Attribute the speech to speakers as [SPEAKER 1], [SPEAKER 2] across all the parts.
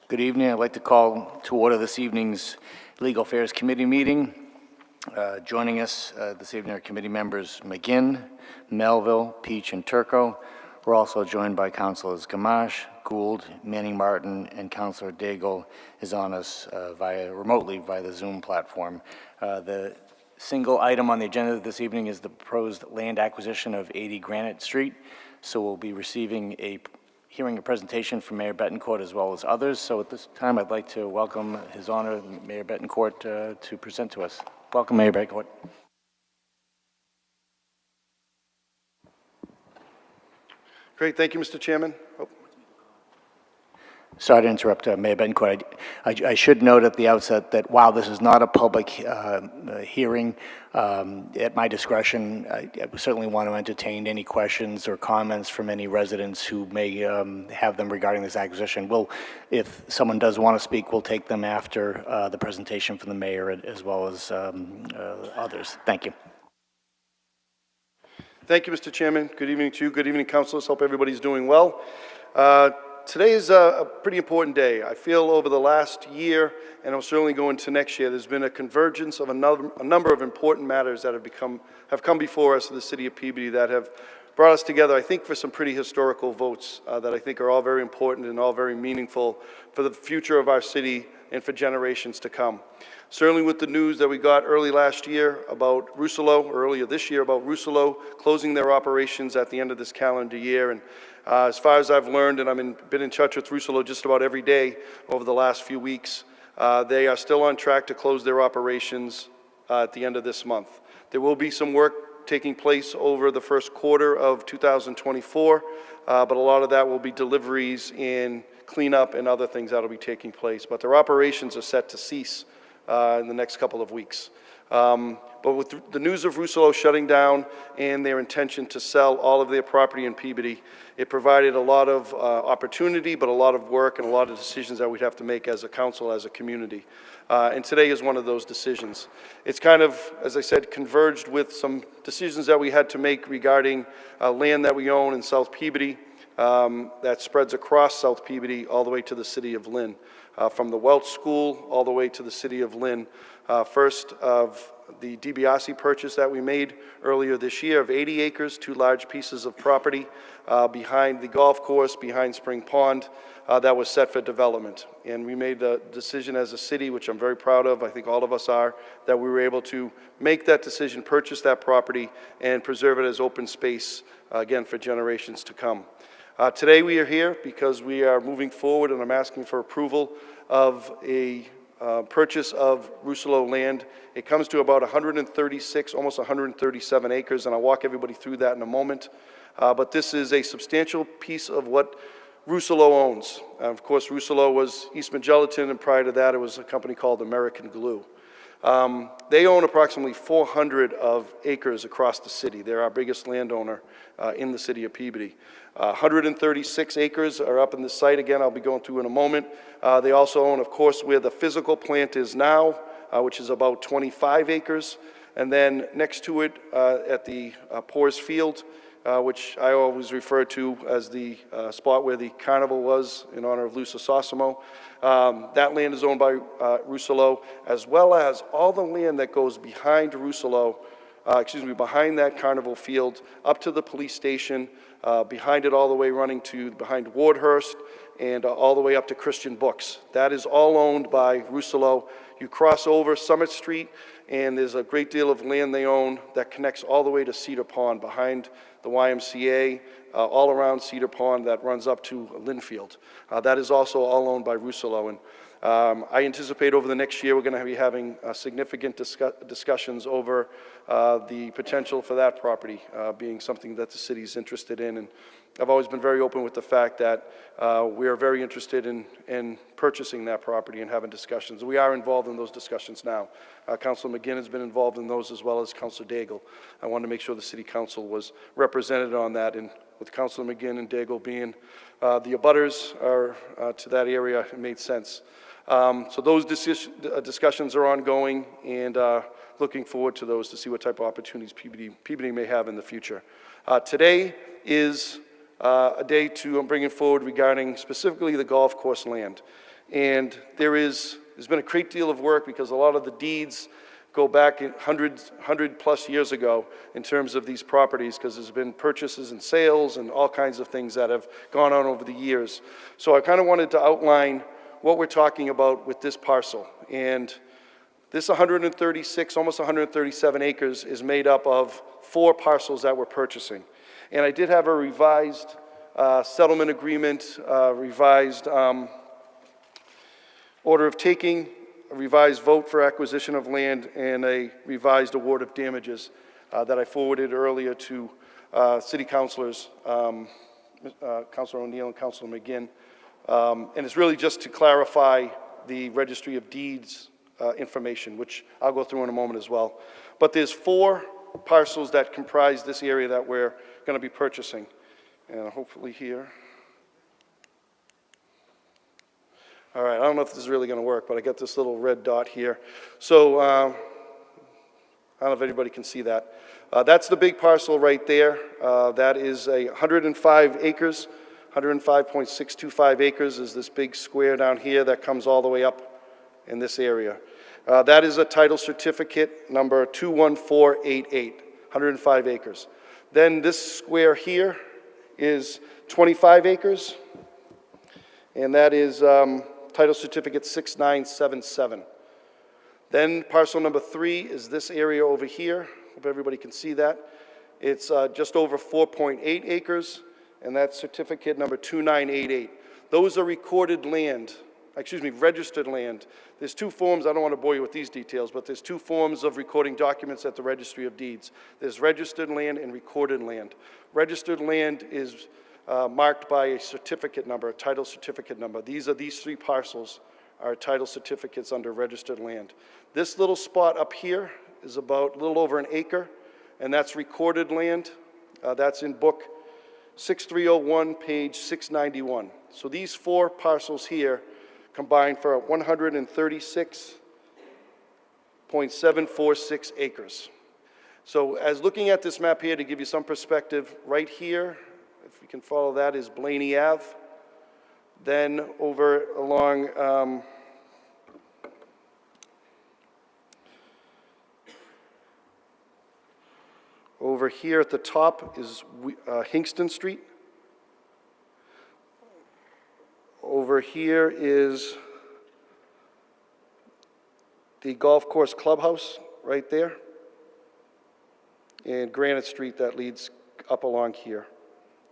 [SPEAKER 1] Good evening. I'd like to call to order this evening's Legal Affairs Committee meeting. Joining us this evening are committee members McGinn, Melville, Peach, and Turco. We're also joined by Councilors Gamache, Gould, Manning Martin, and Councilor Daigle is on us remotely via the Zoom platform. The single item on the agenda this evening is the proposed land acquisition of 80 Granite Street. So we'll be hearing a presentation from Mayor Betancourt as well as others. So at this time, I'd like to welcome His Honor, Mayor Betancourt, to present to us. Welcome, Mayor Betancourt.
[SPEAKER 2] Great, thank you, Mr. Chairman.
[SPEAKER 1] Sorry to interrupt, Mayor Betancourt. I should note at the outset that while this is not a public hearing, at my discretion, I certainly want to entertain any questions or comments from any residents who may have them regarding this acquisition. If someone does want to speak, we'll take them after the presentation from the mayor as well as others. Thank you.
[SPEAKER 2] Thank you, Mr. Chairman. Good evening to you. Good evening, councilors. Hope everybody's doing well. Today is a pretty important day. I feel over the last year, and I'll certainly go into next year, there's been a convergence of a number of important matters that have come before us in the city of Peabody that have brought us together, I think, for some pretty historical votes that I think are all very important and all very meaningful for the future of our city and for generations to come. Certainly with the news that we got early last year about Rousselot, or earlier this year about Rousselot closing their operations at the end of this calendar year. And as far as I've learned, and I've been in touch with Rousselot just about every day over the last few weeks, they are still on track to close their operations at the end of this month. There will be some work taking place over the first quarter of 2024, but a lot of that will be deliveries and cleanup and other things that will be taking place. But their operations are set to cease in the next couple of weeks. But with the news of Rousselot shutting down and their intention to sell all of their property in Peabody, it provided a lot of opportunity, but a lot of work and a lot of decisions that we'd have to make as a council, as a community. And today is one of those decisions. It's kind of, as I said, converged with some decisions that we had to make regarding land that we own in South Peabody that spreads across South Peabody all the way to the city of Lynn. From the Welch School all the way to the city of Lynn. First of the DiBiase purchase that we made earlier this year of 80 acres, 2 large pieces of property behind the golf course, behind Spring Pond, that was set for development. And we made the decision as a city, which I'm very proud of, I think all of us are, that we were able to make that decision, purchase that property, and preserve it as open space, again, for generations to come. Today we are here because we are moving forward, and I'm asking for approval of a purchase of Rousselot land. It comes to about 136, almost 137 acres, and I'll walk everybody through that in a moment. But this is a substantial piece of what Rousselot owns. Of course, Rousselot was Eastman Gelatin, and prior to that it was a company called American Glue. They own approximately 400 of acres across the city. They're our biggest landowner in the city of Peabody. 136 acres are up in the site. Again, I'll be going through in a moment. They also own, of course, where the physical plant is now, which is about 25 acres. And then next to it at the Poors Field, which I always refer to as the spot where the carnival was in honor of Lusa Sosimo. That land is owned by Rousselot, as well as all the land that goes behind Rousselot, behind that carnival field, up to the police station, behind it all the way running to behind Wardhurst, and all the way up to Christian Books. That is all owned by Rousselot. You cross over Summit Street, and there's a great deal of land they own that connects all the way to Cedar Pond, behind the YMCA, all around Cedar Pond that runs up to Linfield. That is also all owned by Rousselot. And I anticipate over the next year we're going to be having significant discussions over the potential for that property being something that the city's interested in. And I've always been very open with the fact that we are very interested in purchasing that property and having discussions. We are involved in those discussions now. Councilor McGinn has been involved in those, as well as Councilor Daigle. I wanted to make sure the City Council was represented on that, and with Councilor McGinn and Daigle being the abutters to that area, it made sense. So those discussions are ongoing, and looking forward to those to see what type of opportunities Peabody may have in the future. Today is a day I'm bringing forward regarding specifically the golf course land. And there's been a great deal of work because a lot of the deeds go back 100+ years ago in terms of these properties, because there's been purchases and sales and all kinds of things that have gone on over the years. So I kind of wanted to outline what we're talking about with this parcel. And this 136, almost 137 acres is made up of 4 parcels that we're purchasing. And I did have a revised settlement agreement, revised order of taking, a revised vote for acquisition of land, and a revised award of damages that I forwarded earlier to city councilors, Councilor O'Neill and Councilor McGinn. And it's really just to clarify the Registry of Deeds information, which I'll go through in a moment as well. But there's 4 parcels that comprise this area that we're going to be purchasing. And hopefully here. All right, I don't know if this is really going to work, but I got this little red dot here. So I don't know if anybody can see that. That's the big parcel right there. That is 105 acres. 105.625 acres is this big square down here that comes all the way up in this area. That is a title certificate number 21488, 105 acres. Then this square here is 25 acres, and that is title certificate 6977. Then parcel number 3 is this area over here. Hope everybody can see that. It's just over 4.8 acres, and that's certificate number 2988. Those are recorded land, registered land. There's 2 forms, I don't want to bore you with these details, but there's 2 forms of recording documents at the Registry of Deeds. There's registered land and recorded land. Registered land is marked by a certificate number, a title certificate number. These 3 parcels are title certificates under registered land. This little spot up here is about a little over an acre, and that's recorded land. That's in book 6301, page 691. So these 4 parcels here combine for 136.746 acres. So as looking at this map here, to give you some perspective, right here, if you can follow that, is Blaney Ave. Then over along over here at the top is Hingston Street. Over here is the golf course clubhouse right there, and Granite Street that leads up along here.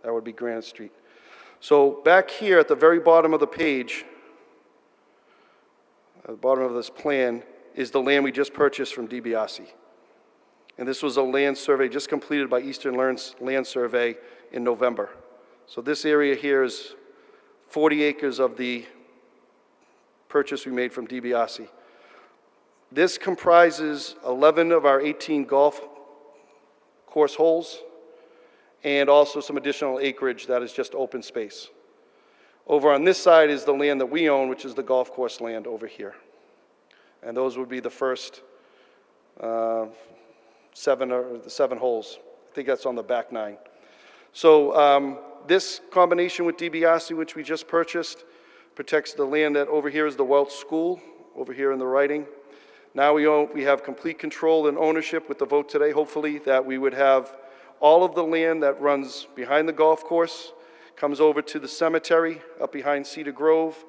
[SPEAKER 2] That would be Granite Street. So back here at the very bottom of the page, at the bottom of this plan, is the land we just purchased from DiBiase. And this was a land survey just completed by Eastern Land Survey in November. So this area here is 40 acres of the purchase we made from DiBiase. This comprises 11 of our 18 golf course holes, and also some additional acreage that is just open space. Over on this side is the land that we own, which is the golf course land over here. And those would be the first 7 holes. I think that's on the back 9. So this combination with DiBiase, which we just purchased, protects the land that over here is the Welch School, over here in the writing. Now we have complete control and ownership with the vote today, hopefully, that we would have all of the land that runs behind the golf course, comes over to the cemetery up behind Cedar Grove,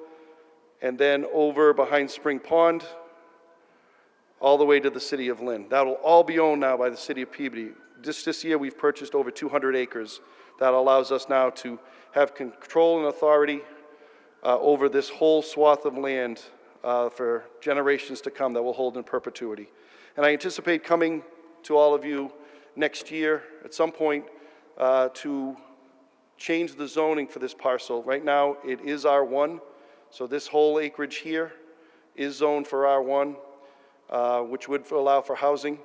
[SPEAKER 2] and then over behind Spring Pond, all the way to the city of Lynn. That'll all be owned now by the city of Peabody. This year we've purchased over 200 acres. That allows us now to have control and authority over this whole swath of land for generations to come that will hold in perpetuity. And I anticipate coming to all of you next year at some point to change the zoning for this parcel. Right now it is R1, so this whole acreage here is zoned for R1, which would allow for housing,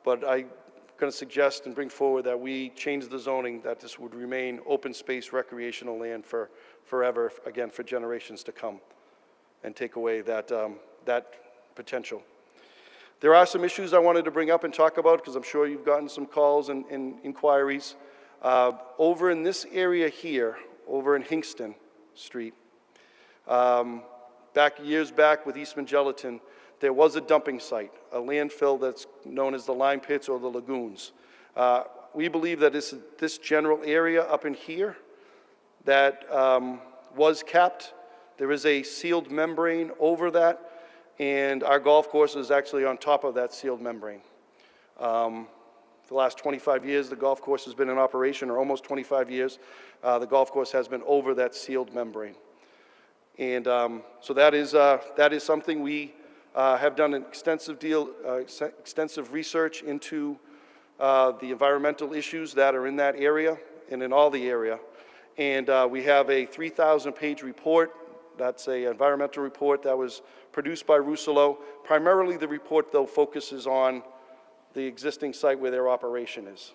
[SPEAKER 2] but I'm going to suggest and bring forward that we change the zoning, that this would remain open space recreational land for forever, again, for generations to come, and take away that, that potential. There are some issues I wanted to bring up and talk about, because I'm sure you've gotten some calls and inquiries. Over in this area here, over in Hingston Street, Years back with Eastman Gelatin, there was a dumping site, a landfill that's known as the lime pits or the lagoons. We believe that this general area up in here that was capped. There is a sealed membrane over that, and our golf course is actually on top of that sealed membrane. For the last 25 years, the golf course has been in operation, or almost 25 years. The golf course has been over that sealed membrane. And so that is something we have done an extensive research into the environmental issues that are in that area and in all the area. And we have a 3,000-page report. That's an environmental report that was produced by Rousselot. Primarily the report, though, focuses on the existing site where their operation is.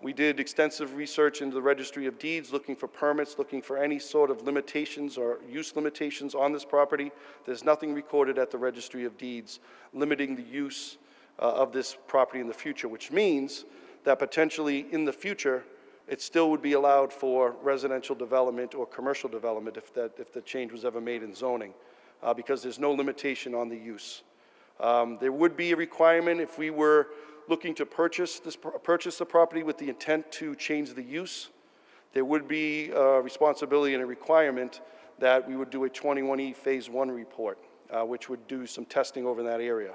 [SPEAKER 2] We did extensive research into the Registry of Deeds, looking for permits, looking for any sort of limitations or use limitations on this property. There's nothing recorded at the Registry of Deeds limiting the use of this property in the future, which means that potentially in the future, it still would be allowed for residential development or commercial development if the change was ever made in zoning, because there's no limitation on the use. There would be a requirement if we were looking to purchase the property with the intent to change the use. There would be a responsibility and a requirement that we would do a 21E Phase 1 report, which would do some testing over in that area.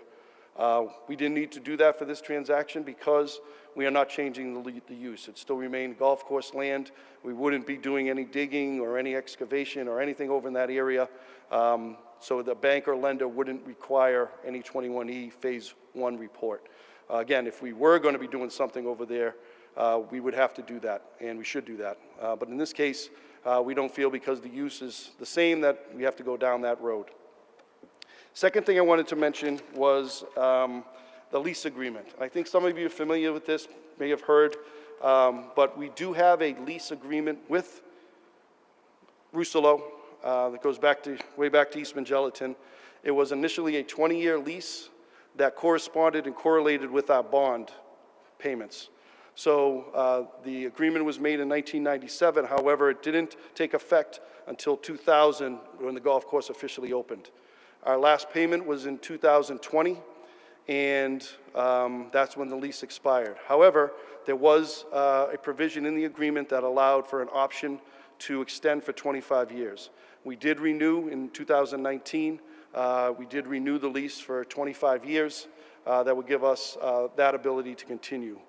[SPEAKER 2] We didn't need to do that for this transaction because we are not changing the use. It still remained golf course land. We wouldn't be doing any digging or any excavation or anything over in that area. So the bank or lender wouldn't require any 21E Phase 1 report. Again, if we were going to be doing something over there, we would have to do that, and we should do that. But in this case, we don't feel, because the use is the same, that we have to go down that road. Second thing I wanted to mention was the lease agreement. I think some of you are familiar with this, may have heard, but we do have a lease agreement with Rousselot that goes way back to Eastman Gelatin. It was initially a 20-year lease that corresponded and correlated with our bond payments. So the agreement was made in 1997. However, it didn't take effect until 2000 when the golf course officially opened. Our last payment was in 2020, and that's when the lease expired. However, there was a provision in the agreement that allowed for an option to extend for 25 years. We did renew in 2019. We did renew the lease for 25 years. That would give us that ability to continue.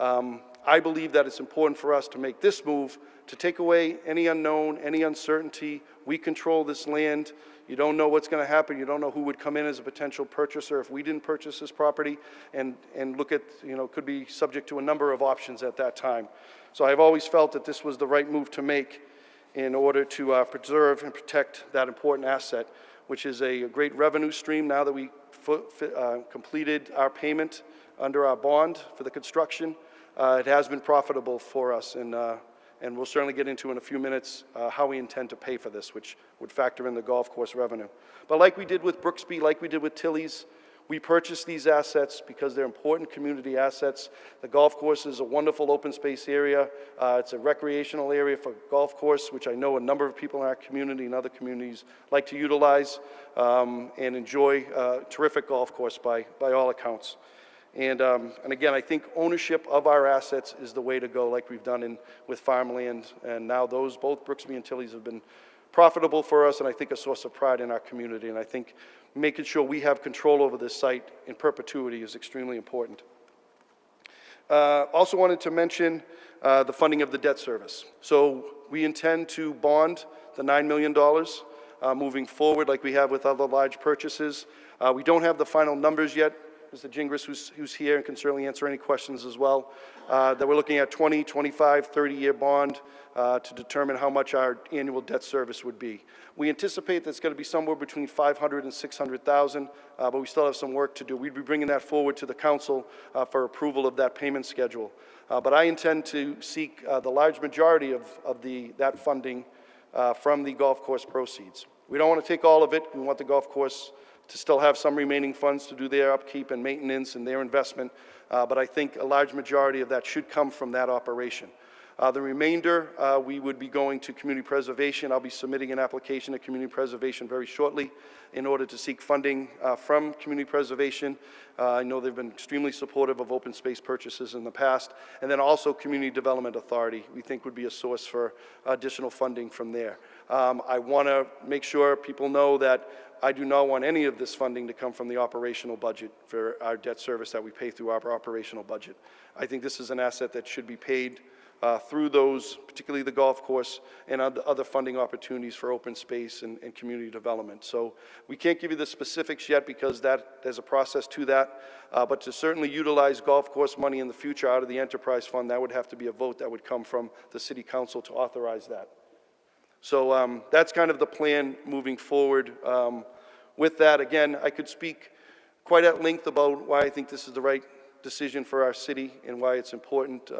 [SPEAKER 2] I believe that it's important for us to make this move to take away any unknown, any uncertainty. We control this land. You don't know what's going to happen. You don't know who would come in as a potential purchaser if we didn't purchase this property, and look at, could be subject to a number of options at that time. So I've always felt that this was the right move to make in order to preserve and protect that important asset, which is a great revenue stream now that we completed our payment under our bond for the construction. It has been profitable for us, and we'll certainly get into in a few minutes how we intend to pay for this, which would factor in the golf course revenue. But like we did with Brooksby, like we did with Tilly's, we purchased these assets because they're important community assets. The golf course is a wonderful open space area. It's a recreational area for golf course, which I know a number of people in our community and other communities like to utilize and enjoy. Terrific golf course by all accounts. And again, I think ownership of our assets is the way to go, like we've done with farmland. And now both Brooksby and Tilly's have been profitable for us, and I think a source of pride in our community. And I think making sure we have control over this site in perpetuity is extremely important. Also wanted to mention the funding of the debt service. So we intend to bond the $9 million moving forward like we have with other large purchases. We don't have the final numbers yet. Mr. Gingras, who's here and can certainly answer any questions as well, that we're looking at 20, 25, 30-year bond to determine how much our annual debt service would be. We anticipate that's going to be somewhere between $500,000 and $600,000, but we still have some work to do. We'd be bringing that forward to the council for approval of that payment schedule. But I intend to seek the large majority of that funding from the golf course proceeds. We don't want to take all of it. We want the golf course to still have some remaining funds to do their upkeep and maintenance and their investment, but I think a large majority of that should come from that operation. The remainder, we would be going to community preservation. I'll be submitting an application to community preservation very shortly in order to seek funding from community preservation. I know they've been extremely supportive of open space purchases in the past. And then also Community Development Authority, we think would be a source for additional funding from there. I want to make sure people know that I do not want any of this funding to come from the operational budget for our debt service that we pay through our operational budget. I think this is an asset that should be paid through those, particularly the golf course and other funding opportunities for open space and community development. So we can't give you the specifics yet because there's a process to that, but to certainly utilize golf course money in the future out of the enterprise fund, that would have to be a vote that would come from the city council to authorize that. So that's kind of the plan moving forward. With that, again, I could speak quite at length about why I think this is the right decision for our city and why it's important,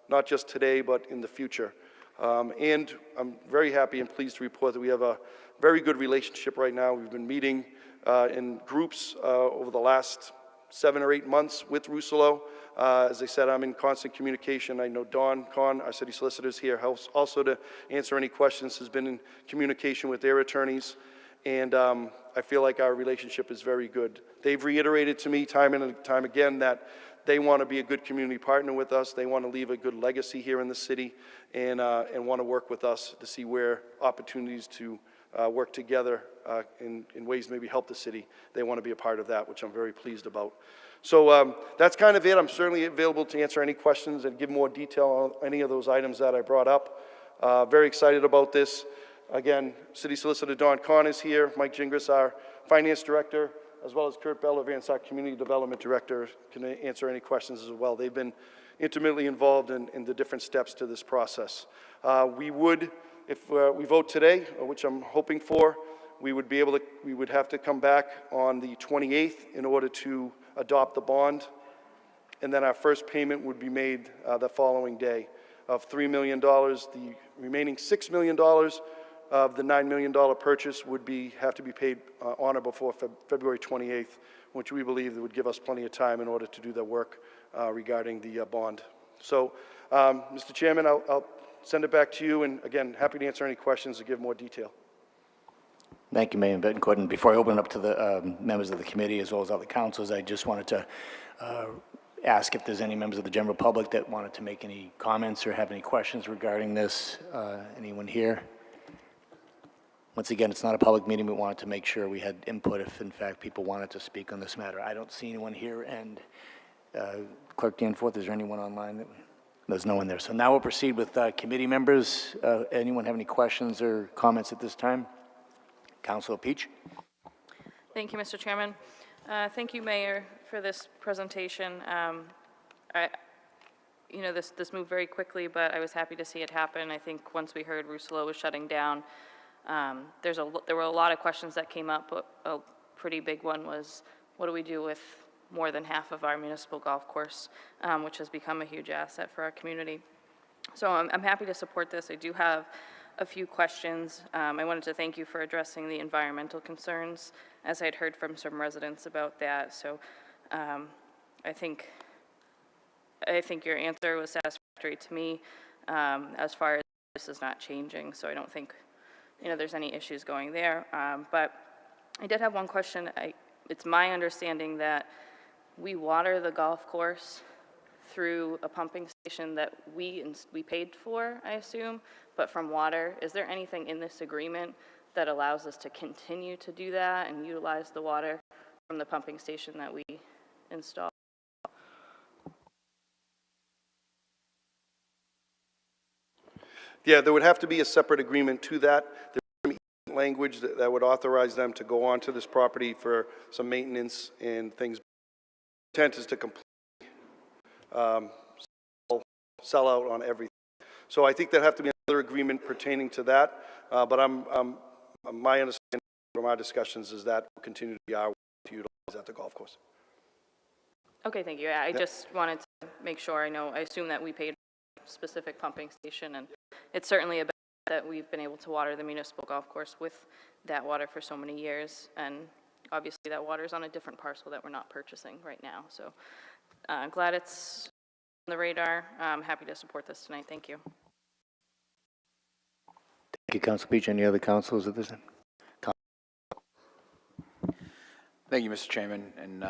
[SPEAKER 2] not just today, but in the future. And I'm very happy and pleased to report that we have a very good relationship right now. We've been meeting in groups over the last 7 or 8 months with Rousselot. As I said, I'm in constant communication. I know Don Kahn, our city solicitor, is here, helps also to answer any questions, has been in communication with their attorneys, and I feel like our relationship is very good. They've reiterated to me time and time again that they want to be a good community partner with us. They want to leave a good legacy here in the city and want to work with us to see where opportunities to work together in ways to maybe help the city. They want to be a part of that, which I'm very pleased about. So that's kind of it. I'm certainly available to answer any questions and give more detail on any of those items that I brought up. Very excited about this. Again, City Solicitor Don Kahn is here, Mike Gingras, our Finance Director, as well as Kurt Bellavance, our Community Development Director, can answer any questions as well. They've been intimately involved in the different steps to this process. We would, if we vote today, which I'm hoping for, we would have to come back on the 28th in order to adopt the bond, and then our first payment would be made the following day of $3 million. The remaining $6 million of the $9 million purchase would have to be paid on or before February 28th, which we believe would give us plenty of time in order to do the work regarding the bond. So, Mr. Chairman, I'll send it back to you, and again, happy to answer any questions or give more detail.
[SPEAKER 1] Thank you, Mayor Betancourt. And before I open it up to the members of the committee as well as other councils, I just wanted to ask if there's any members of the general public that wanted to make any comments or have any questions regarding this. Anyone here? Once again, it's not a public meeting. We wanted to make sure we had input if, in fact, people wanted to speak on this matter. I don't see anyone here. And Clerk Danforth, is there anyone online? There's no one there. So now we'll proceed with committee members. Anyone have any questions or comments at this time? Councilor Peach.
[SPEAKER 3] Thank you, Mr. Chairman. Thank you, Mayor, for this presentation. This moved very quickly, but I was happy to see it happen. I think once we heard Rousselot was shutting down, there were a lot of questions that came up, but a pretty big one was, what do we do with more than half of our municipal golf course, which has become a huge asset for our community. So I'm happy to support this. I do have a few questions. I wanted to thank you for addressing the environmental concerns, as I'd heard from some residents about that. So I think your answer was satisfactory to me as far as this is not changing. So I don't think there's any issues going there. But I did have one question. It's my understanding that we water the golf course through a pumping station that we paid for, I assume, but from water. Is there anything in this agreement that allows us to continue to do that and utilize the water from the pumping station that we installed?
[SPEAKER 2] Yeah, there would have to be a separate agreement to that. There's some language that would authorize them to go onto this property for some maintenance and things. The intent is to completely sell out on everything. So I think there'd have to be another agreement pertaining to that. But my understanding from our discussions is that will continue to be our way to utilize at the golf course.
[SPEAKER 3] Okay, thank you. I just wanted to make sure. I assume that we paid for a specific pumping station, and it's certainly a benefit that we've been able to water the municipal golf course with that water for so many years. And obviously that water is on a different parcel that we're not purchasing right now. So glad it's the radar. I'm happy to support this tonight. Thank you.
[SPEAKER 1] Thank you, Council Peach. Any other councilors at this time?
[SPEAKER 4] Thank you, Mr. Chairman, and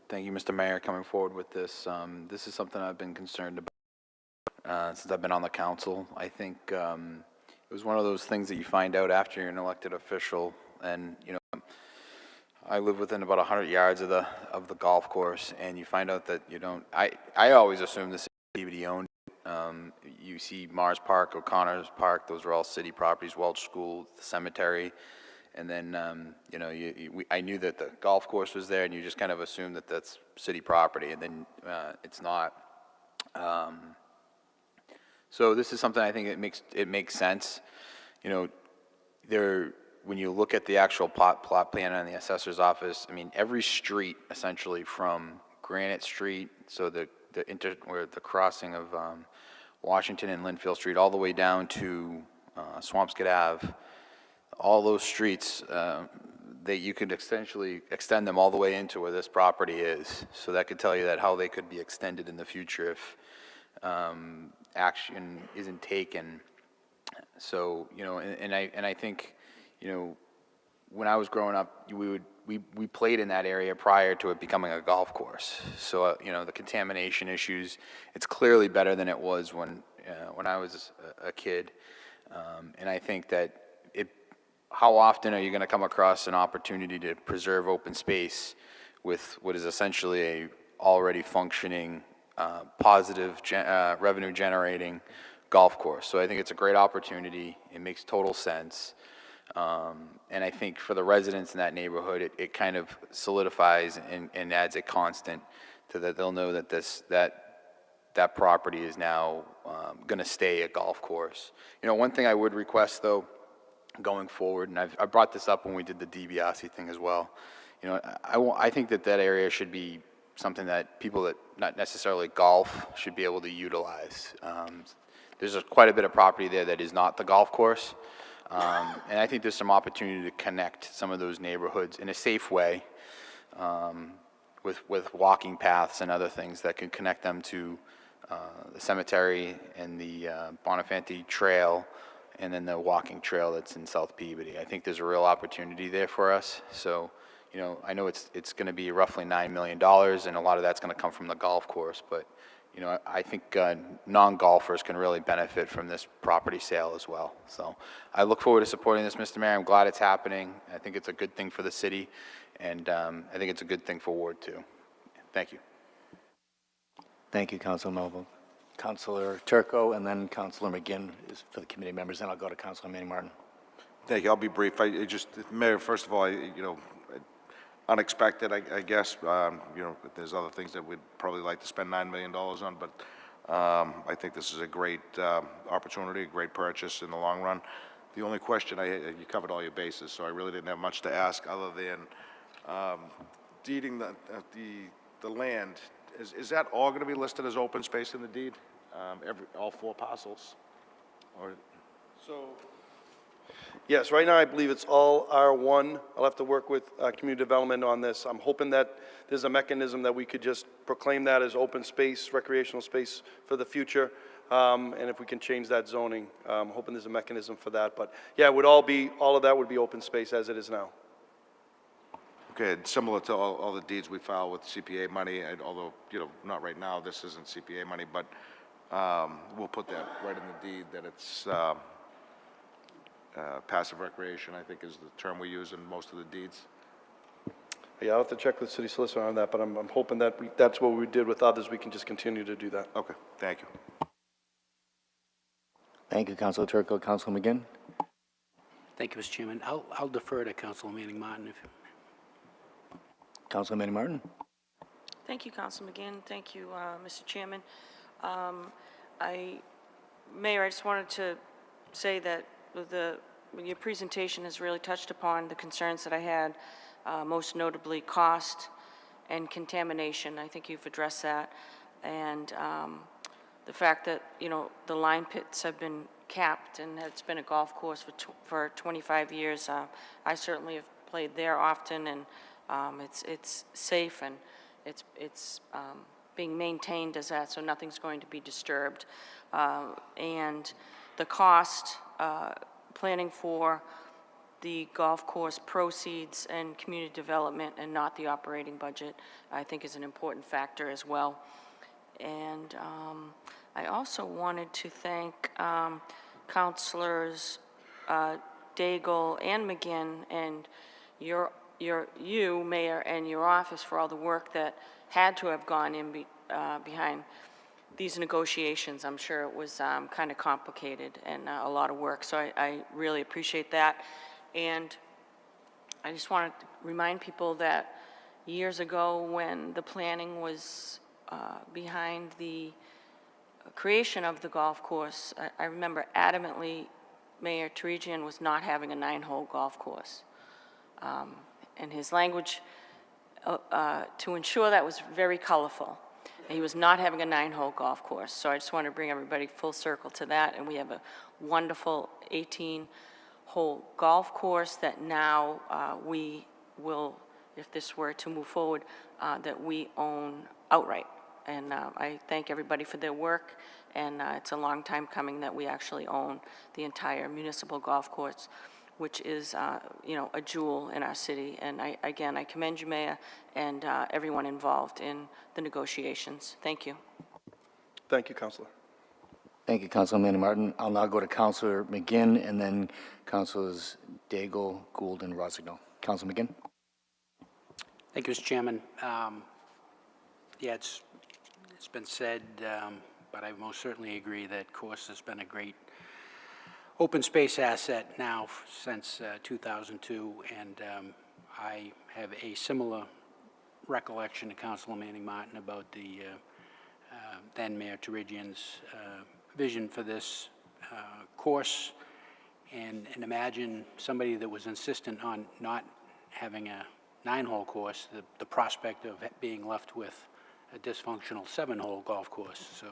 [SPEAKER 4] thank you, Mr. Mayor, coming forward with this. This is something I've been concerned about since I've been on the council. I think it was one of those things that you find out after you're an elected official, and I live within about 100 yards of the golf course, and you find out that you don't. I always assume the city of Peabody owned. You see Mars Park, O'Connor's Park; those are all city properties. Welch School, the cemetery. And then, I knew that the golf course was there, and you just kind of assume that that's city property, and then it's not. So this is something I think it makes sense. When you look at the actual plot plan on the assessor's office, I mean, every street essentially from Granite Street, so where the crossing of Washington and Linfield Street, all the way down to Swampscott Ave. All those streets, that you could essentially extend them all the way into where this property is. So that could tell you that how they could be extended in the future if action isn't taken. So, and I think, when I was growing up, we played in that area prior to it becoming a golf course. So, the contamination issues, it's clearly better than it was when I was a kid. And I think that how often are you going to come across an opportunity to preserve open space with what is essentially a already functioning, positive revenue generating golf course? So I think it's a great opportunity. It makes total sense. And I think for the residents in that neighborhood, it kind of solidifies and adds a constant to that. They'll know that that property is now going to stay a golf course. One thing I would request though, going forward, and I brought this up when we did the DiBiase thing as well. I think that area should be something that people that not necessarily golf should be able to utilize. There's quite a bit of property there that is not the golf course, and I think there's some opportunity to connect some of those neighborhoods in a safe way, with walking paths and other things that can connect them to the cemetery and the Bonifanti Trail, and then the walking trail that's in South Peabody. I think there's a real opportunity there for us. So, I know it's going to be roughly $9 million, and a lot of that's going to come from the golf course. But, I think non-golfers can really benefit from this property sale as well. So I look forward to supporting this, Mr. Mayor. I'm glad it's happening. I think it's a good thing for the city, and I think it's a good thing for Ward 2. Thank you.
[SPEAKER 1] Thank you, Councilor Melville. Councilor Turco, and then Councilor McGinn is for the committee members, and I'll go to Councilor Manning Martin.
[SPEAKER 5] Thank you. I'll be brief. Mayor, first of all, unexpected, I guess. There's other things that we'd probably like to spend $9 million on, but I think this is a great opportunity, a great purchase in the long run. The only question, you covered all your bases, so I really didn't have much to ask other than deeding the land. Is that all going to be listed as open space in the deed? All 4 parcels? Or?
[SPEAKER 2] So, yes, right now I believe it's all R1. I'll have to work with community development on this. I'm hoping that there's a mechanism that we could just proclaim that as open space, recreational space for the future. And if we can change that zoning, I'm hoping there's a mechanism for that. But yeah, it would all of that would be open space as it is now.
[SPEAKER 5] Okay, similar to all the deeds we file with CPA money, and although, not right now, this isn't CPA money, but we'll put that right in the deed that it's passive recreation, I think is the term we use in most of the deeds.
[SPEAKER 2] Yeah, I'll have to check with city solicitor on that, but I'm hoping that that's what we did with others. We can just continue to do that.
[SPEAKER 5] Okay, thank you.
[SPEAKER 1] Thank you, Councilor Turco. Councilor McGinn?
[SPEAKER 6] Thank you, Mr. Chairman. I'll defer to Councilor Manning Martin.
[SPEAKER 1] Councilor Manning Martin?
[SPEAKER 7] Thank you, Councilor McGinn. Thank you, Mr. Chairman. Mayor, I just wanted to say that your presentation has really touched upon the concerns that I had, most notably cost and contamination. I think you've addressed that. And the fact that, the line pits have been capped and it's been a golf course for 25 years. I certainly have played there often, and it's safe, and it's being maintained as that, so nothing's going to be disturbed. And the cost, planning for the golf course proceeds and community development and not the operating budget, I think is an important factor as well. And I also wanted to thank Councilors Daigle and McGinn and you, Mayor, and your office for all the work that had to have gone in behind these negotiations. I'm sure it was kind of complicated and a lot of work, so I really appreciate that. And I just want to remind people that years ago when the planning was behind the creation of the golf course, I remember adamantly Mayor Terigian was not having a 9-hole golf course. And his language to ensure that was very colorful. And he was not having a 9-hole golf course. So I just want to bring everybody full circle to that. And we have a wonderful 18-hole golf course that now we will, if this were to move forward, that we own outright. And I thank everybody for their work, and it's a long time coming that we actually own the entire municipal golf course, which is, you know, a jewel in our city. And again, I commend you, Mayor, and everyone involved in the negotiations. Thank you.
[SPEAKER 2] Thank you, Councilor.
[SPEAKER 1] Thank you, Councilman Martin. I'll now go to Councilor McGinn and then Councilors Daigle, Gould, and Rossignol. Councilor McGinn.
[SPEAKER 6] Thank you, Mr. Chairman. Yeah, it's been said, but I most certainly agree that course has been a great open space asset now since 2002, and I have a similar recollection to Councilor Manning Martin about the then Mayor Terigian's vision for this course, and imagine somebody that was insistent on not having a 9-hole course, the prospect of being left with a dysfunctional 7-hole golf course. So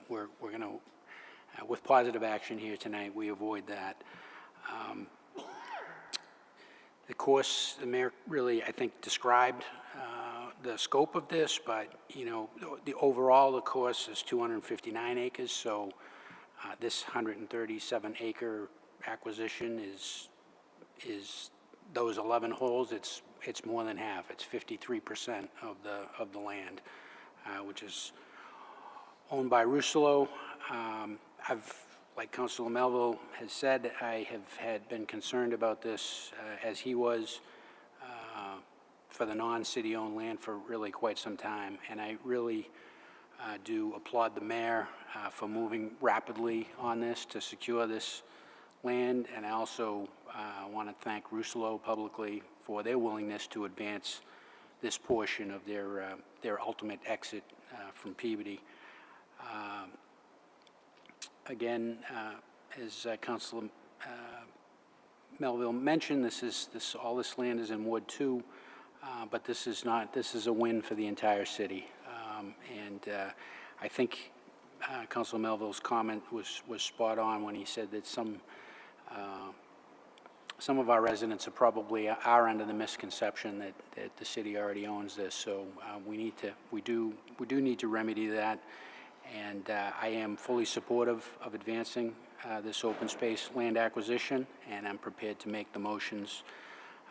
[SPEAKER 6] we're going to, with positive action here tonight, we avoid that. The course, the mayor really, I think, described the scope of this, but, you know, the overall, the course is 259 acres, so this 137-acre acquisition is those 11 holes. It's more than half. It's 53% of the land, which is owned by Rousselot. Like Councilor Melville has said, I have been concerned about this as he was for the non-city-owned land for really quite some time, and I really do applaud the mayor for moving rapidly on this to secure this land, and I also want to thank Rousselot publicly for their willingness to advance this portion of their ultimate exit from Peabody. Again, as Councilor Melville mentioned, all this land is in Ward 2, but this is a win for the entire city. And I think Councilor Melville's comment was spot on when he said that some of our residents are under the misconception that the city already owns this. So we do need to remedy that. And I am fully supportive of advancing this open space land acquisition, and I'm prepared to make the motions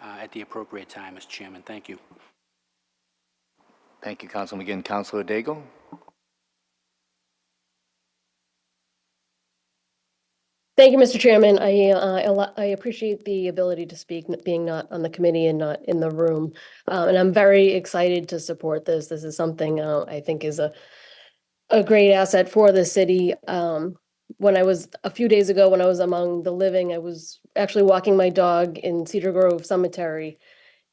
[SPEAKER 6] at the appropriate time, Mr. Chairman. Thank you.
[SPEAKER 1] Thank you, Councilor McGinn. Councilor Daigle.
[SPEAKER 8] Thank you, Mr. Chairman. I appreciate the ability to speak, being not on the committee and not in the room. And I'm very excited to support this. This is something I think is a great asset for the city. A few days ago, when I was among the living, I was actually walking my dog in Cedar Grove Cemetery,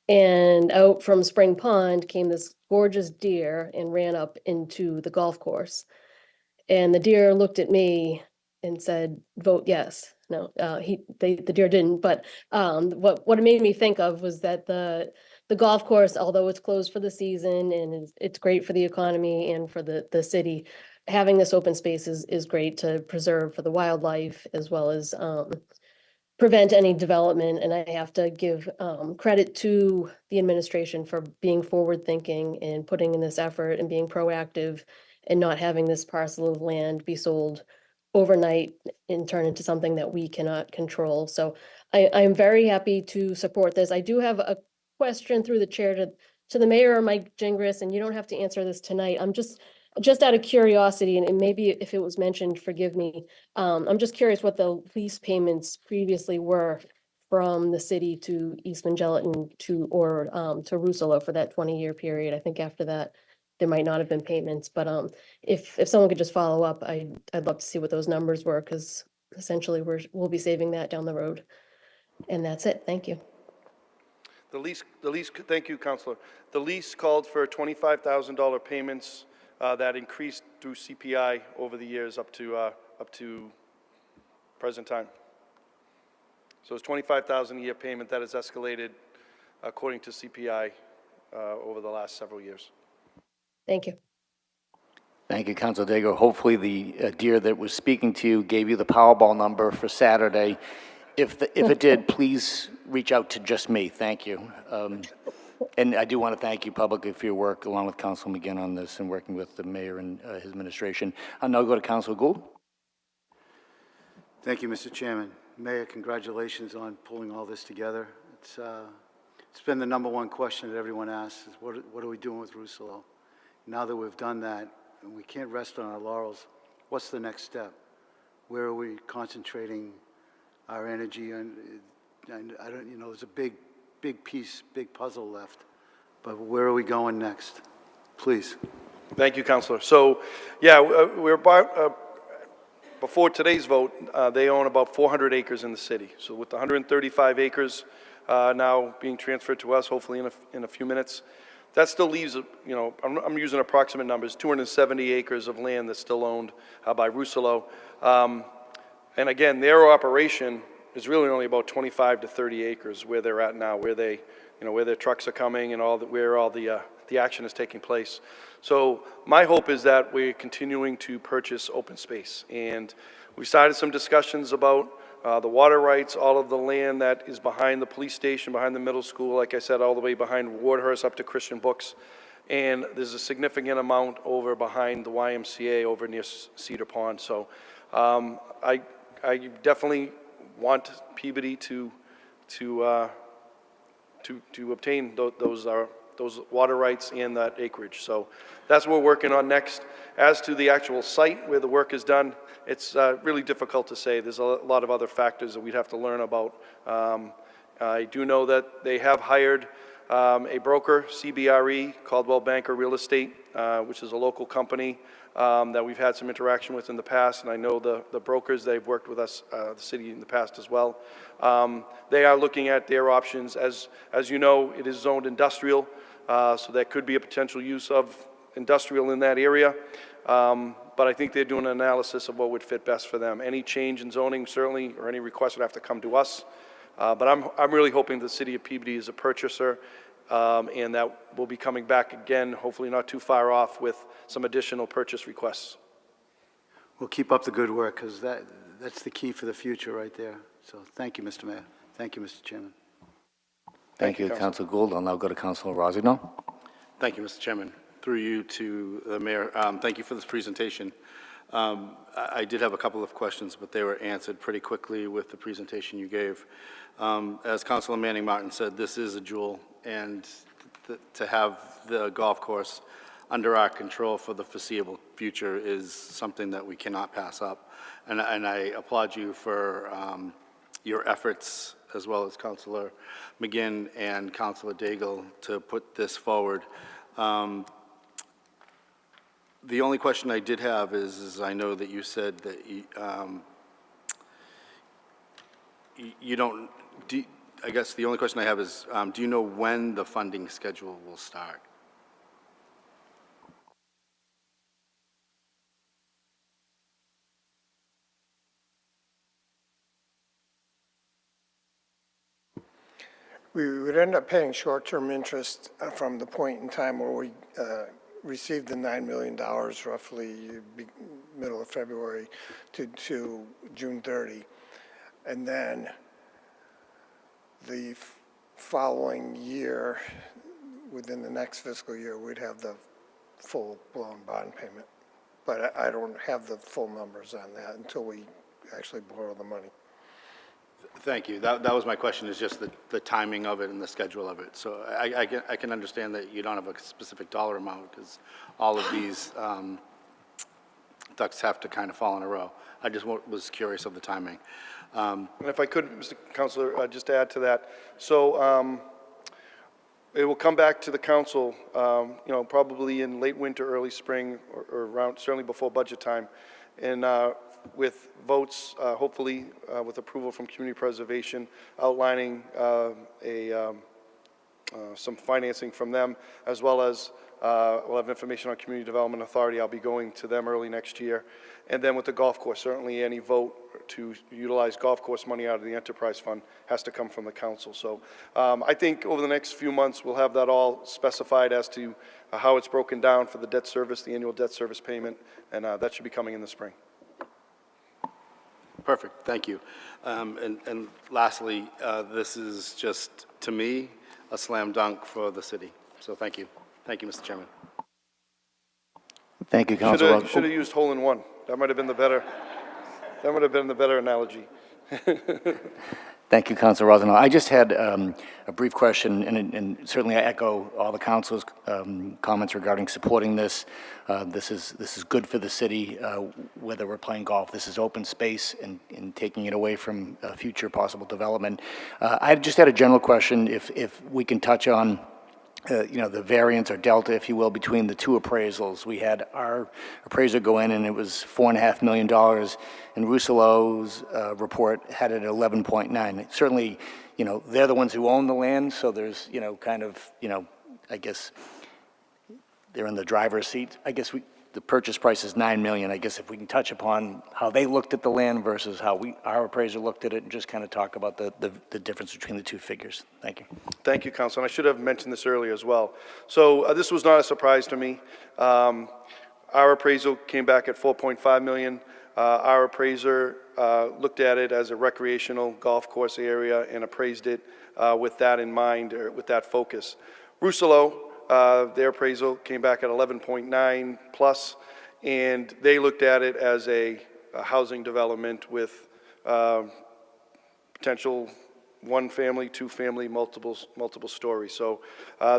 [SPEAKER 8] and out from Spring Pond came this gorgeous deer and ran up into the golf course. And the deer looked at me and said, "Vote yes." No, the deer didn't. But what it made me think of was that the golf course, although it's closed for the season and it's great for the economy and for the city, having this open space is great to preserve for the wildlife as well as prevent any development. And I have to give credit to the administration for being forward-thinking and putting in this effort and being proactive and not having this parcel of land be sold overnight and turn into something that we cannot control. So I'm very happy to support this. I do have a question through the chair to the mayor or Mike Gingras, and you don't have to answer this tonight. I'm just out of curiosity, and maybe if it was mentioned, forgive me. I'm just curious what the lease payments previously were from the city to Eastman Gelatin to Russelo for that 20-year period. I think after that, there might not have been payments, but if someone could just follow up, I'd love to see what those numbers were, because essentially we'll be saving that down the road. And that's it. Thank you.
[SPEAKER 2] The lease, thank you, Counselor. The lease called for $25,000 payments that increased through CPI over the years up to present time. So it's $25,000 a year payment that has escalated according to CPI over the last several years.
[SPEAKER 8] Thank you.
[SPEAKER 1] Thank you, Councilor Daigle. Hopefully the dear that was speaking to you gave you the Powerball number for Saturday. If it did, please reach out to just me. Thank you. And I do want to thank you publicly for your work along with Councilor McGinn on this and working with the mayor and his administration. I'll now go to Councilor Gould.
[SPEAKER 9] Thank you, Mr. Chairman. Mayor, congratulations on pulling all this together. It's been the #1 question that everyone asks is what are we doing with Russelo? Now that we've done that, and we can't rest on our laurels, what's the next step? Where are we concentrating our energy? And I don't, there's a big piece, big puzzle left, but where are we going next? Please.
[SPEAKER 2] Thank you, Counselor. So, yeah, we're about, before today's vote, they own about 400 acres in the city. So with the 135 acres now being transferred to us, hopefully in a few minutes, that still leaves, I'm using approximate numbers, 270 acres of land that's still owned by Russelo. And again, their operation is really only about 25 to 30 acres where they're at now, where their trucks are coming and where all the action is taking place. So my hope is that we're continuing to purchase open space. And we started some discussions about the water rights, all of the land that is behind the police station, behind the middle school, like I said, all the way behind Wardhurst up to Christian Books. And there's a significant amount over behind the YMCA over near Cedar Pond. So I definitely want Peabody to obtain those water rights and that acreage. So that's what we're working on next. As to the actual site where the work is done, it's really difficult to say. There's a lot of other factors that we'd have to learn about. I do know that they have hired a broker, CBRE, Caldwell Banker Real Estate, which is a local company that we've had some interaction with in the past, and I know the brokers, they've worked with us, the city in the past as well. They are looking at their options. As you know, it is zoned industrial, so that could be a potential use of industrial in that area. But I think they're doing an analysis of what would fit best for them. Any change in zoning, certainly, or any request would have to come to us. But I'm really hoping the city of Peabody is a purchaser, and that we'll be coming back again, hopefully not too far off, with some additional purchase requests.
[SPEAKER 9] We'll keep up the good work, because that's the key for the future right there. So thank you, Mr. Mayor. Thank you, Mr. Chairman.
[SPEAKER 1] Thank you, Councilor Gould. I'll now go to Councilor Rossignol.
[SPEAKER 10] Thank you, Mr. Chairman. Through you to the mayor, thank you for this presentation. I did have a couple of questions, but they were answered pretty quickly with the presentation you gave. As Councilor Manning Martin said, this is a jewel, and to have the golf course under our control for the foreseeable future is something that we cannot pass up. And I applaud you for your efforts, as well as Councilor McGinn and Councilor Daigle, to put this forward. The only question I did have is I know that you said that you don't, I guess the only question I have is, do you know when the funding schedule will start?
[SPEAKER 11] We would end up paying short-term interest from the point in time where we received the $9 million, roughly middle of February to June 30. And then the following year, within the next fiscal year, we'd have the full-blown bond payment. But I don't have the full numbers on that until we actually borrow the money.
[SPEAKER 10] Thank you. That was my question, is just the timing of it and the schedule of it. So I can understand that you don't have a specific dollar amount, because all of these ducks have to kind of fall in a row. I just was curious of the timing.
[SPEAKER 2] And if I could, Mr. Counselor, just to add to that. So it will come back to the council, you know, probably in late winter, early spring, or around, certainly before budget time. And with votes, hopefully with approval from community preservation, outlining some financing from them, as well as we'll have information on Community Development Authority. I'll be going to them early next year. And then with the golf course, certainly any vote to utilize golf course money out of the enterprise fund has to come from the council. So I think over the next few months, we'll have that all specified as to how it's broken down for the debt service, the annual debt service payment, and that should be coming in the spring.
[SPEAKER 10] Perfect, thank you. And lastly, this is just, to me, a slam dunk for the city. So thank you. Thank you, Mr. Chairman.
[SPEAKER 1] Thank you, Councilor.
[SPEAKER 2] Should have used hole in one. That might have been the better. That would have been the better analogy.
[SPEAKER 1] Thank you, Councilor Rosenthal. I just had a brief question, and certainly I echo all the council's comments regarding supporting this. This is good for the city, whether we're playing golf. This is open space and taking it away from future possible development. I just had a general question, if we can touch on you know, the variance or delta, if you will, between the two appraisals. We had our appraiser go in and it was $4.5 million, and Russello's report had it at 11.9. Certainly, you know, they're the ones who own the land, so there's, you know, kind of, you know, I guess they're in the driver's seat. I guess the purchase price is $9 million. I guess if we can touch upon how they looked at the land versus how our appraiser looked at it, and just kind of talk about the difference between the two figures. Thank you.
[SPEAKER 2] Thank you, Council. And I should have mentioned this earlier as well. So this was not a surprise to me. Our appraisal came back at $4.5 million. Our appraiser looked at it as a recreational golf course area and appraised it with that in mind, or with that focus. Russello, their appraisal came back at 11.9 plus, and they looked at it as a housing development with potential one-family, two-family, multiple stories. So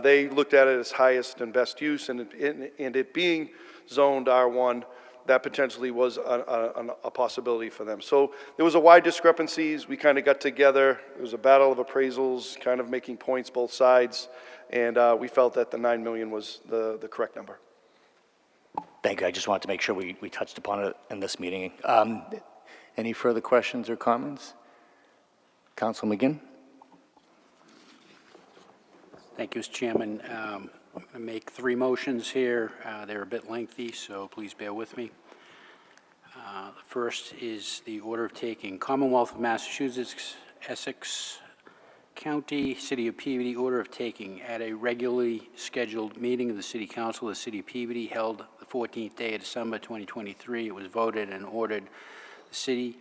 [SPEAKER 2] they looked at it as highest and best use, and it being zoned R1, that potentially was a possibility for them. So there was a wide discrepancies. We kind of got together. It was a battle of appraisals, kind of making points both sides, and we felt that the $9 million was the correct number.
[SPEAKER 1] Thank you. I just wanted to make sure we touched upon it in this meeting. Any further questions or comments? Councilor McGinn?
[SPEAKER 6] Thank you, Mr. Chairman. I'm going to make 3 motions here. They're a bit lengthy, so please bear with me. The first is the order of taking Commonwealth of Massachusetts, Essex County, City of Peabody, order of taking at a regularly scheduled meeting of the City Council of the City of Peabody held the 14th day of December 2023. It was voted and ordered the City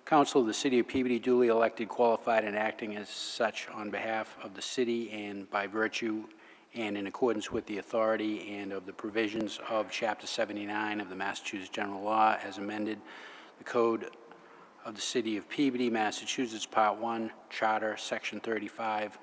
[SPEAKER 6] Council of the City of Peabody duly elected, qualified, and acting as such on behalf of the city and by virtue and in accordance with the authority and of the provisions of Chapter 79 of the Massachusetts General Law as amended, the Code of the City of Peabody, Massachusetts, Part 1, Charter, Section 35,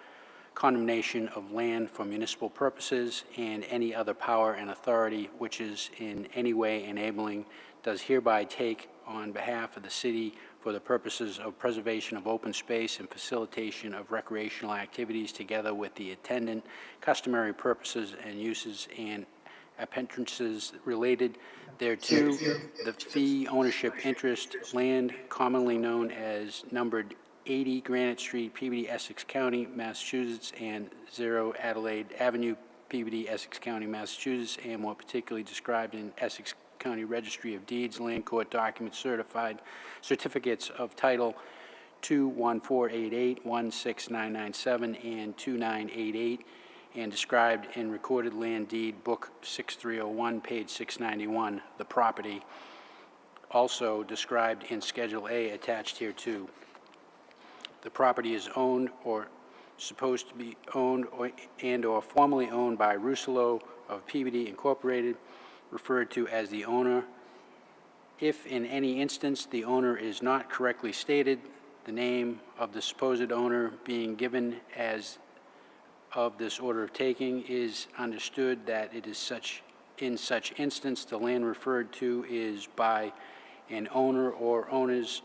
[SPEAKER 6] condemnation of land for municipal purposes, and any other power and authority which is in any way enabling, does hereby take on behalf of the city for the purposes of preservation of open space and facilitation of recreational activities, together with the attendant customary purposes and uses and appurtenances related thereto, the fee ownership interest, land commonly known as numbered 80 Granite Street, Peabody, Essex County, Massachusetts, and 0 Adelaide Avenue, Peabody, Essex County, Massachusetts, and more particularly described in Essex County Registry of Deeds, Land Court Documents, Certified Certificates of Title 21488, 16997, and 2988, and described in Recorded Land Deed Book 6301, page 691, the property, also described in Schedule A attached hereto. The property is owned or supposed to be owned and/or formerly owned by Russolo of Peabody Incorporated, referred to as the owner. If in any instance the owner is not correctly stated, the name of the supposed owner being given as of this order of taking, is understood that it is in such instance the land referred to is by an owner or owners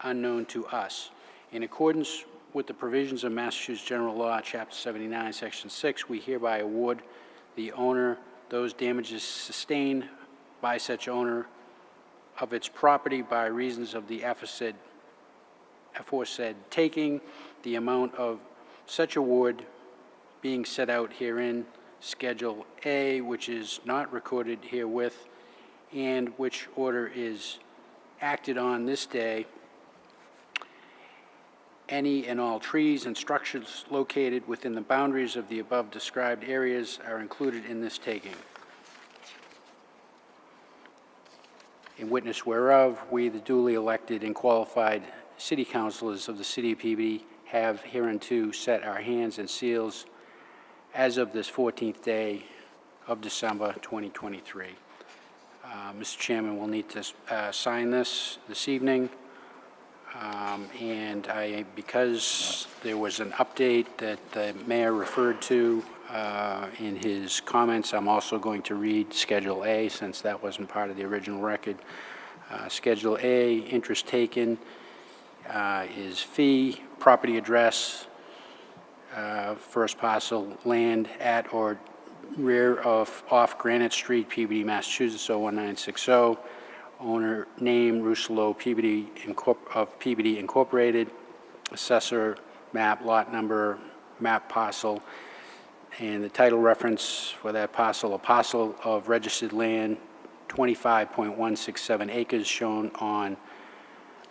[SPEAKER 6] unknown to us. In accordance with the provisions of Massachusetts General Law, Chapter 79, Section 6, we hereby award the owner those damages sustained by such owner of its property by reasons of the aforesaid taking, the amount of such award being set out herein, Schedule A, which is not recorded herewith, and which order is acted on this day. Any and all trees and structures located within the boundaries of the above described areas are included in this taking. In witness whereof, we, the duly elected and qualified city councilors of the city of Peabody, have hereunto set our hands and seals as of this 14th day of December 2023. Mr. Chairman, we'll need to sign this evening. And because there was an update that the mayor referred to in his comments, I'm also going to read Schedule A, since that wasn't part of the original record. Schedule A, interest taken is fee, property address, first parcel, land at or rear of off Granite Street, Peabody, Massachusetts, 01960. Owner name, Russolo Peabody of Peabody Incorporated. Assessor, map, lot number, map parcel, and the title reference for that parcel, a parcel of registered land, 25.167 acres, shown on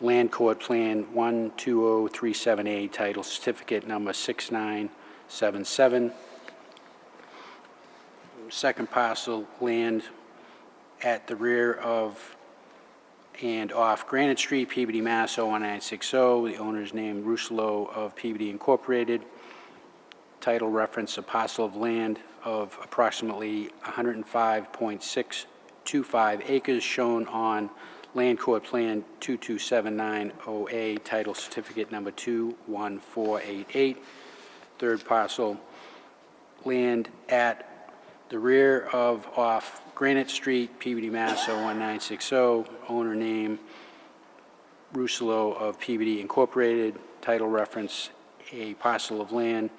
[SPEAKER 6] Land Court Plan 12037A, title certificate number 6977. Second parcel, land at the rear of and off Granite Street, Peabody, Mass. 01960. The owner's name, Russolo of Peabody Incorporated. Title reference, a parcel of land of approximately 105.625 acres, shown on Land Court Plan 22790A, title certificate number 21488. Third parcel, land at the rear of off Granite Street, Peabody, Mass. 01960. Owner name, Russolo of Peabody Incorporated. Title reference, a parcel of land,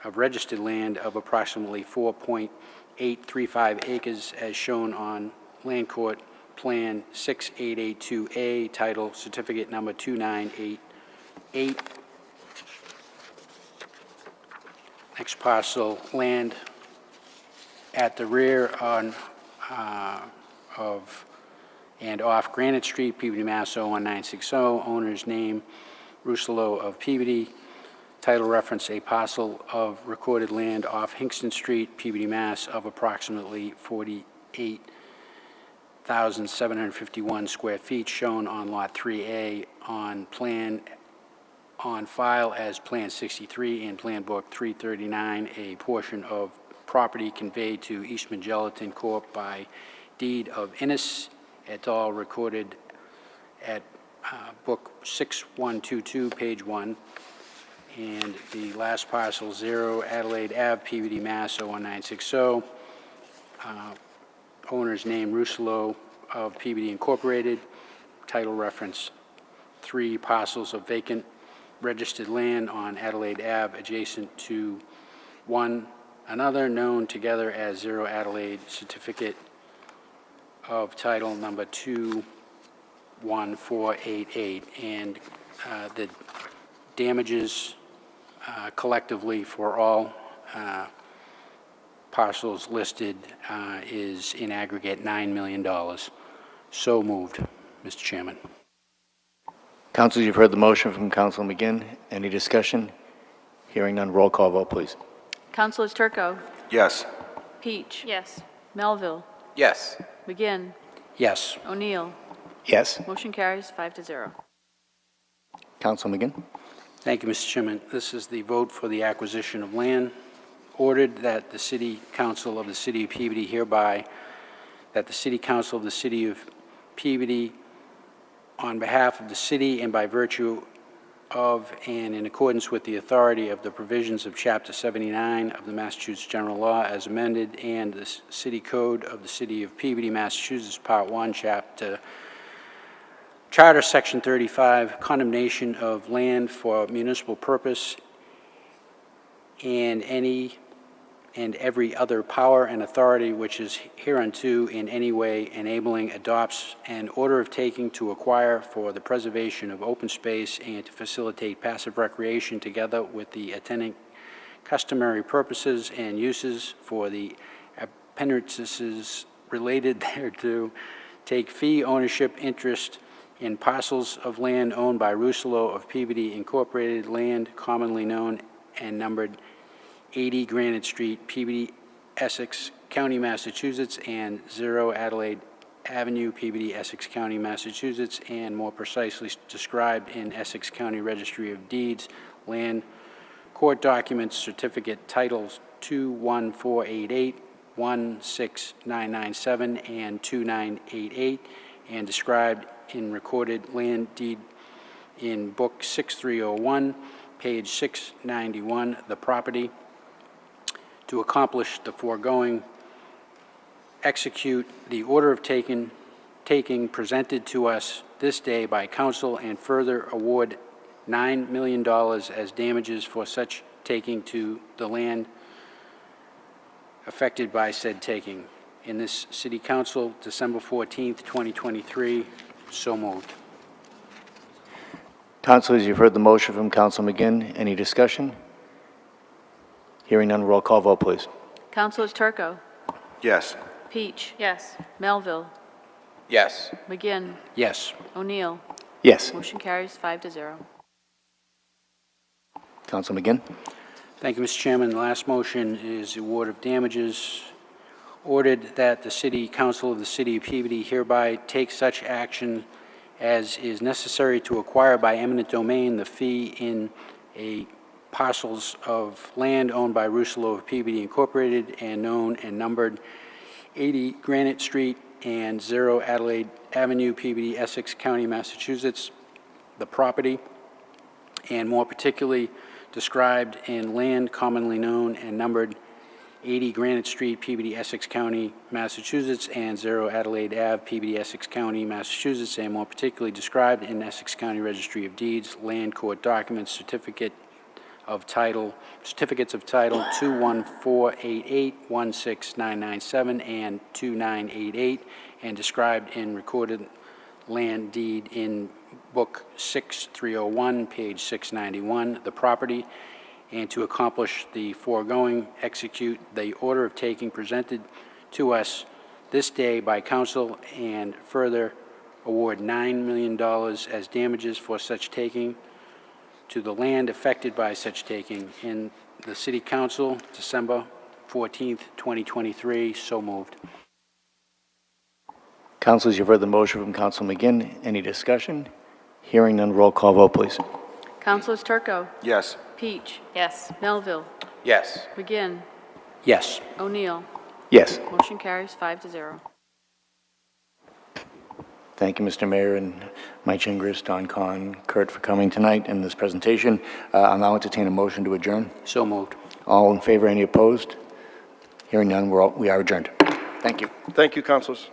[SPEAKER 6] of registered land of approximately 4.835 acres, as shown on Land Court Plan 6882A, title certificate number 2988. Next parcel, land at the rear on of and off Granite Street, Peabody, Mass. 01960. Owner's name, Russolo of Peabody. Title reference, a parcel of recorded land off Hingston Street, Peabody, Mass. Of approximately 48,751 square feet, shown on Lot 3A on file as Plan 63 and Plan Book 339, a portion of property conveyed to Eastman Gelatin Corp. By deed of Innis et al., recorded at Book 6122, page 1. And the last parcel, 0 Adelaide Ave, Peabody, Mass. 01960. Owner's name, Russolo of Peabody Incorporated. Title reference, 3 parcels of vacant registered land on Adelaide Ave adjacent to one another, known together as 0 Adelaide, certificate of title number 21488. And the damages collectively for all parcels listed is in aggregate $9 million. So moved, Mr. Chairman.
[SPEAKER 1] Councilors, you've heard the motion from Council McGinn. Any discussion? Hearing none, roll call vote, please.
[SPEAKER 12] Councilors Turco,
[SPEAKER 5] Yes.
[SPEAKER 12] Peach,
[SPEAKER 3] Yes.
[SPEAKER 12] Melville,
[SPEAKER 4] Yes.
[SPEAKER 12] McGinn,
[SPEAKER 6] Yes.
[SPEAKER 12] O'Neill.
[SPEAKER 1] Yes.
[SPEAKER 12] Motion carries 5-0.
[SPEAKER 1] Council McGinn?
[SPEAKER 6] Thank you, Mr. Chairman. This is the vote for the acquisition of land. Ordered that the City Council of the City of Peabody hereby, that the City Council of the City of Peabody, on behalf of the city and by virtue of and in accordance with the authority of the provisions of Chapter 79 of the Massachusetts General Law as amended and the City Code of the City of Peabody, Massachusetts, Part 1, Charter Section 35, condemnation of land for municipal purpose and any and every other power and authority which is hereunto in any way enabling adopts an order of taking to acquire for the preservation of open space and to facilitate passive recreation together with the attendant customary purposes and uses for the appendices related thereto, take fee ownership interest in parcels of land owned by Rousselot of Peabody Incorporated, land commonly known and numbered 80 Granite Street, Peabody, Essex County, Massachusetts, and 0 Adelaide Avenue, Peabody, Essex County, Massachusetts, and more precisely described in Essex County Registry of Deeds, land court documents, certificate titles 21488, 16997, and 2988, and described in recorded land deed in Book 6301, page 691, the property. To accomplish the foregoing, execute the order of taking presented to us this day by council and further award $9 million as damages for such taking to the land affected by said taking. In this City Council, December 14th, 2023, so moved.
[SPEAKER 1] Councilors, you've heard the motion from Council McGinn. Any discussion? Hearing none, roll call vote, please.
[SPEAKER 12] Councilors Turco,
[SPEAKER 5] Yes.
[SPEAKER 12] Peach,
[SPEAKER 3] Yes.
[SPEAKER 12] Melville,
[SPEAKER 4] Yes.
[SPEAKER 12] McGinn,
[SPEAKER 6] Yes.
[SPEAKER 12] O'Neill.
[SPEAKER 1] Yes.
[SPEAKER 12] Motion carries 5-0.
[SPEAKER 1] Council McGinn?
[SPEAKER 6] Thank you, Mr. Chairman. The last motion is award of damages. Ordered that the City Council of the City of Peabody hereby take such action as is necessary to acquire by eminent domain the fee in a parcels of land owned by Rousselot of Peabody Incorporated and known and numbered 80 Granite Street and 0 Adelaide Avenue, Peabody, Essex County, Massachusetts, the property, and more particularly described in land commonly known and numbered 80 Granite Street, Peabody, Essex County, Massachusetts, and 0 Adelaide Ave, Peabody, Essex County, Massachusetts, and more particularly described in Essex County Registry of Deeds, land court documents, certificates of title 21488, 16997, and 2988, and described in recorded land deed in Book 6301, page 691, the property, and to accomplish the foregoing, execute the order of taking presented to us this day by council and further award $9 million as damages for such taking to the land affected by such taking in the City Council, December 14th, 2023. So moved.
[SPEAKER 1] Councilors, you've heard the motion from Council McGinn. Any discussion? Hearing none, roll call vote, please.
[SPEAKER 12] Councilors Turco,
[SPEAKER 5] Yes.
[SPEAKER 12] Peach,
[SPEAKER 3] Yes.
[SPEAKER 12] Melville,
[SPEAKER 4] Yes.
[SPEAKER 12] McGinn,
[SPEAKER 6] Yes.
[SPEAKER 12] O'Neill.
[SPEAKER 1] Yes.
[SPEAKER 12] Motion carries 5-0.
[SPEAKER 1] Thank you, Mr. Mayor, and Mike Chingris, Don Kahn, Kurt, for coming tonight and this presentation. I'll now entertain a motion to adjourn.
[SPEAKER 6] So moved.
[SPEAKER 1] All in favor, any opposed? Hearing none, we are adjourned. Thank you.
[SPEAKER 2] Thank you, councilors.